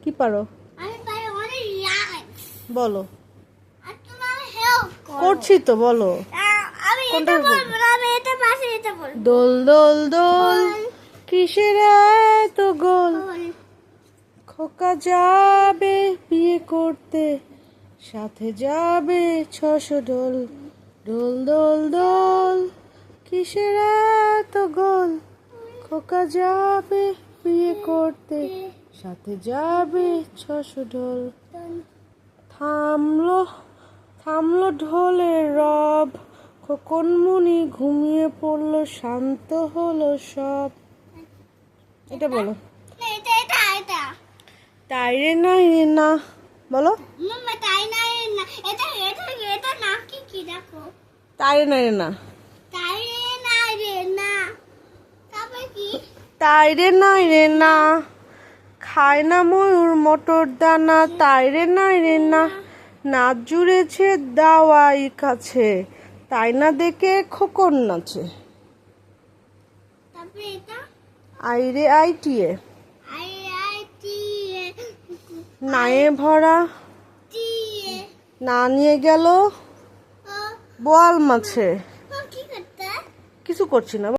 কি পারো? আমি পারি অনেক রাইমস। বলো। আর তুমি আমাকে হেল্প করো। করছি তো, বলো। আমি কোনটা এটা বলবো না, আমি এটা পাশে এটা বলবো। দোল দোল দোল কিসের এত গোল, বল। খোকা যাবে বিয়ে করতে, সাথে যাবে 600 ঢোল। দোল দোল দোল কিসের এত গোল, খোকা যাবে বিয়ে করতে, সাথে যাবে 600 ঢোল। থামলো থামলো ঢোলের রব, খোকন মুনি ঘুমিয়ে পড়লো, শান্ত হলো সব। এটা বলো। না, এটা এটা এটা। তাই রে নাই রে না, বলো। মাম্মা তাই না না, এটা এটা এটা না কি কি দেখো। তাই রে নাই রে না, তাই না রে না। তারপর কি? তাই রে নাই রে না, খায় না ময়ূর মটর দানা। তাই রে নাই রে না, নাচ জুড়েছে দাওয়াই কাছে, তাই না দেখে খোকন নাচে। তারপর এটা আইরে আইটিয়ে আই আই টি এ নায়ে ভরা, টি এ না নিয়ে গেল ও বোয়াল মাছে। ও কি করতে? কিছু করছি না।